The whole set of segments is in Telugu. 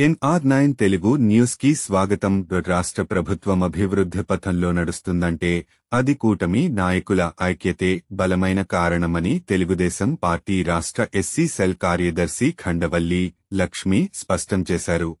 NR9 తెలుగు న్యూస్ కి స్వాగతం. రాష్ట్ర ప్రభుత్వం అభివృద్ధి పథంలో నడుస్తుందంటే అది కూటమి నాయకుల ఐక్యతే బలమైన కారణమని తెలుగుదేశం పార్టీ రాష్ట్ర ఎస్సీ సెల్ కార్యదర్శి ఖండవల్లి లక్ష్మి స్పష్టం చేశారు.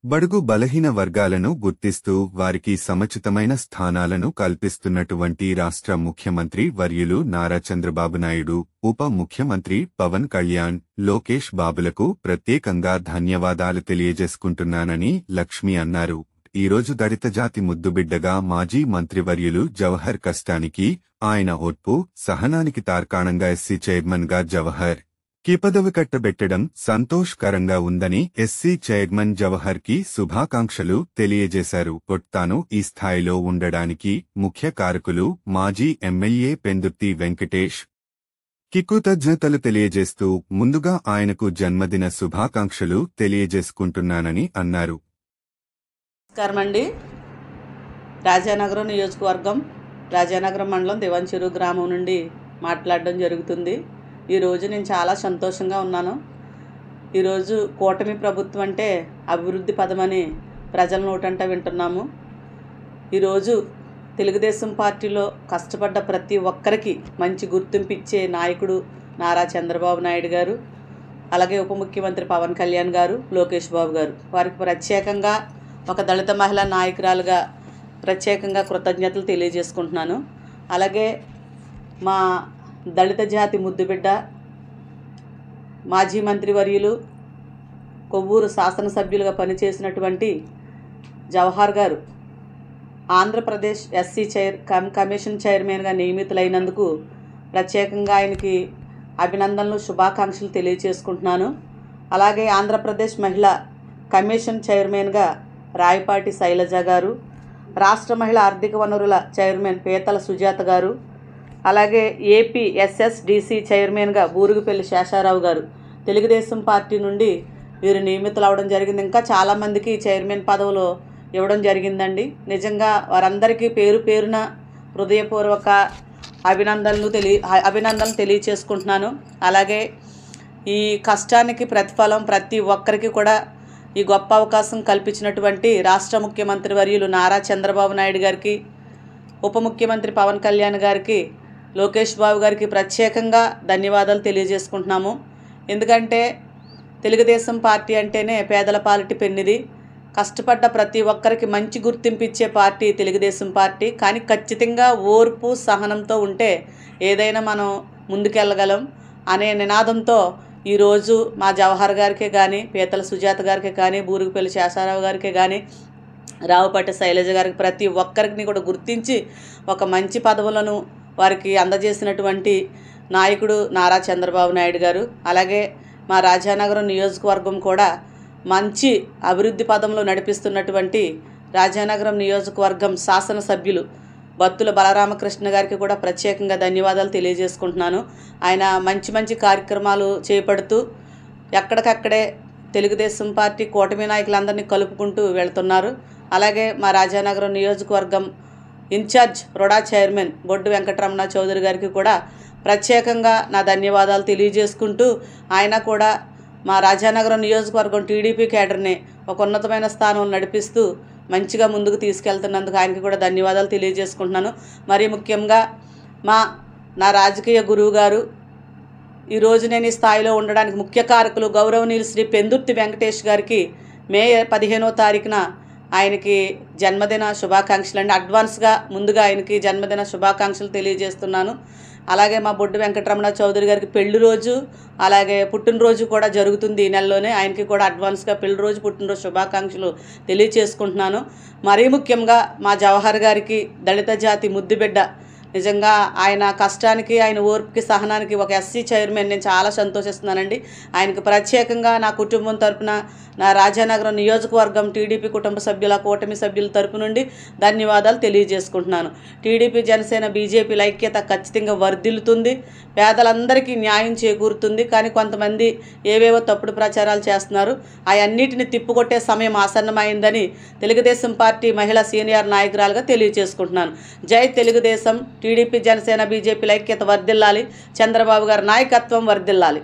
బడుగు బలహీన వర్గాలను గుర్తిస్తూ వారికి సముచితమైన స్థానాలను కల్పిస్తున్నటువంటి రాష్ట్ర ముఖ్యమంత్రి వర్యులు నారా చంద్రబాబు నాయుడు, ఉప ముఖ్యమంత్రి పవన్ కళ్యాణ్, లోకేష్ బాబులకు ప్రత్యేకంగా ధన్యవాదాలు తెలియజేసుకుంటున్నానని లక్ష్మి అన్నారు. ఈరోజు దళిత జాతి ముద్దుబిడ్డగా మాజీ మంత్రివర్యులు జవహర్ కష్టానికి, ఆయన ఓర్పు సహనానికి తార్కాణంగా ఎస్సీ చైర్మన్ గా జవహర్ కి పదవి కట్టబెట్టడం సంతోషకరంగా ఉందని ఎస్సీ చైర్మన్ జవహర్ కి శుభాకాంక్షలు తెలియజేశారు. తాను ఈ స్థాయిలో ఉండడానికి ముఖ్య కారకులు మాజీ ఎమ్మెల్యే పెందుర్తి వెంకటేష్ కి కృతజ్ఞతలు తెలియజేస్తూ ముందుగా ఆయనకు జన్మదిన శుభాకాంక్షలు తెలియజేసుకుంటున్నానని అన్నారు. నమస్కారమండి. రాజానగరం నియోజకవర్గం రాజానగరం మండలం దివాన్చెరు గ్రామం నుండి మాట్లాడడం జరుగుతుంది. ఈరోజు నేను చాలా సంతోషంగా ఉన్నాను. ఈరోజు కూటమి ప్రభుత్వం అంటే అభివృద్ధి పదమని ప్రజల నోటంట వింటున్నాము. ఈరోజు తెలుగుదేశం పార్టీలో కష్టపడ్డ ప్రతి ఒక్కరికి మంచి గుర్తింపు ఇచ్చే నాయకుడు నారా చంద్రబాబు నాయుడు గారు, అలాగే ఉప ముఖ్యమంత్రి పవన్ కళ్యాణ్ గారు, లోకేష్ బాబు గారు, వారికి ప్రత్యేకంగా ఒక దళిత మహిళా నాయకురాలుగా ప్రత్యేకంగా కృతజ్ఞతలు తెలియజేసుకుంటున్నాను. అలాగే మా దళిత జాతి ముద్దుబిడ్డ మాజీ మంత్రివర్యులు కొవ్వూరు శాసనసభ్యులుగా పనిచేసినటువంటి జవహర్ గారు ఆంధ్రప్రదేశ్ ఎస్సీ కమిషన్ చైర్మన్గా నియమితులైనందుకు ప్రత్యేకంగా ఆయనకి అభినందనలు, శుభాకాంక్షలు తెలియజేసుకుంటున్నాను. అలాగే ఆంధ్రప్రదేశ్ మహిళా కమిషన్ చైర్మన్గా రాయపాటి శైలజ గారు, రాష్ట్ర మహిళా ఆర్థిక వనరుల చైర్మన్ పీతల సుజాత గారు, అలాగే ఏపీ ఎస్ఎస్డిసి చైర్మన్గా బూరుగుపల్లి శేషారావు గారు తెలుగుదేశం పార్టీ నుండి వీరు నియమితులు అవడం జరిగింది. ఇంకా చాలామందికి చైర్మన్ పదవులు ఇవ్వడం జరిగిందండి. నిజంగా వారందరికీ పేరు పేరున హృదయపూర్వక అభినందనలు తెలియచేసుకుంటున్నాను. అలాగే ఈ కష్టానికి ప్రతిఫలం ప్రతి ఒక్కరికి కూడా ఈ గొప్ప అవకాశం కల్పించినటువంటి రాష్ట్ర ముఖ్యమంత్రి వర్యులు నారా చంద్రబాబు నాయుడు గారికి, ఉప ముఖ్యమంత్రి పవన్ కళ్యాణ్ గారికి, లోకేష్ బాబు గారికి ప్రత్యేకంగా ధన్యవాదాలు తెలియజేసుకుంటున్నాము. ఎందుకంటే తెలుగుదేశం పార్టీ అంటేనే పేదల పాలిటి పెన్నిది. కష్టపడ్డ ప్రతి ఒక్కరికి మంచి గుర్తింపు ఇచ్చే పార్టీ తెలుగుదేశం పార్టీ. కానీ ఖచ్చితంగా ఓర్పు సహనంతో ఉంటే ఏదైనా మనం ముందుకెళ్ళగలం అనే నినాదంతో ఈరోజు మా జవహర్ గారికే కానీ, పీతల సుజాత గారికి కానీ, బూరుగుపల్లి శేషారావు గారికి కానీ, రావుపాటి శైలజ గారికి ప్రతి ఒక్కరికి కూడా గుర్తించి ఒక మంచి పదవులను వారికి అందజేసినటువంటి నాయకుడు నారా చంద్రబాబు నాయుడు గారు. అలాగే మా రాజానగరం నియోజకవర్గం కూడా మంచి అభివృద్ధి పదంలో నడిపిస్తున్నటువంటి రాజానగరం నియోజకవర్గం శాసనసభ్యులు బత్తుల బలరామకృష్ణ గారికి కూడా ప్రత్యేకంగా ధన్యవాదాలు తెలియజేసుకుంటున్నాను. ఆయన మంచి మంచి కార్యక్రమాలు చేపడుతూ ఎక్కడికక్కడే తెలుగుదేశం పార్టీ కూటమి నాయకులందరినీ కలుపుకుంటూ వెళ్తున్నారు. అలాగే మా రాజానగరం నియోజకవర్గం ఇన్ఛార్జ్ రుడా చైర్మన్ బొడ్డు వెంకటరమణ చౌదరి గారికి కూడా ప్రత్యేకంగా నా ధన్యవాదాలు తెలియజేసుకుంటూ ఆయన కూడా మా రాజానగరం నియోజకవర్గం టీడీపీ కేడర్ని ఒక ఉన్నతమైన స్థానంలో నడిపిస్తూ మంచిగా ముందుకు తీసుకెళ్తున్నందుకు ఆయనకి కూడా ధన్యవాదాలు తెలియజేసుకుంటున్నాను. మరీ ముఖ్యంగా నా రాజకీయ గురువు గారు, ఈరోజు నేను ఈ స్థాయిలో ఉండడానికి ముఖ్య కారకులు గౌరవనీయులు శ్రీ పెందుర్తి వెంకటేష్ గారికి మే 15వ తారీఖున ఆయనకి జన్మదిన శుభాకాంక్షలు అండి. అడ్వాన్స్గా ముందుగా ఆయనకి జన్మదిన శుభాకాంక్షలు తెలియజేస్తున్నాను. అలాగే మా బొడ్డు వెంకటరమణ చౌదరి గారికి పెళ్లి రోజు అలాగే పుట్టినరోజు కూడా జరుగుతుంది ఈ నెలలోనే. ఆయనకి కూడా అడ్వాన్స్గా పెళ్లి రోజు, పుట్టినరోజు శుభాకాంక్షలు తెలియజేసుకుంటున్నాను. మరీ ముఖ్యంగా మా జవహర్ గారికి దళిత జాతి ముద్దుబిడ్డ, నిజంగా ఆయన కష్టానికి, ఆయన ఓర్పుకి, సహనానికి ఒక ఎస్సీ చైర్మన్ నేను చాలా సంతోషిస్తున్నానండి. ఆయనకు ప్రత్యేకంగా నా కుటుంబం తరపున, నా రాజానగరం నియోజకవర్గం టీడీపీ కుటుంబ సభ్యుల, కూటమి సభ్యుల తరపు నుండి ధన్యవాదాలు తెలియజేసుకుంటున్నాను. టీడీపీ, జనసేన, బీజేపీల ఐక్యత ఖచ్చితంగా వర్ధిల్లుతుంది, పేదలందరికీ న్యాయం చేకూరుతుంది. కానీ కొంతమంది ఏవేవో తప్పుడు ప్రచారాలు చేస్తున్నారు. అవన్నిటిని తిప్పుకొట్టే సమయం ఆసన్నమైందని తెలుగుదేశం పార్టీ మహిళా సీనియర్ నాయకురాలుగా తెలియజేసుకుంటున్నాను. జై తెలుగుదేశం. టీడీపీ, జనసేన, బీజేపీల ఐక్యత వర్ధిల్లాలి. చంద్రబాబు గారి నాయకత్వం వర్ధిల్లాలి.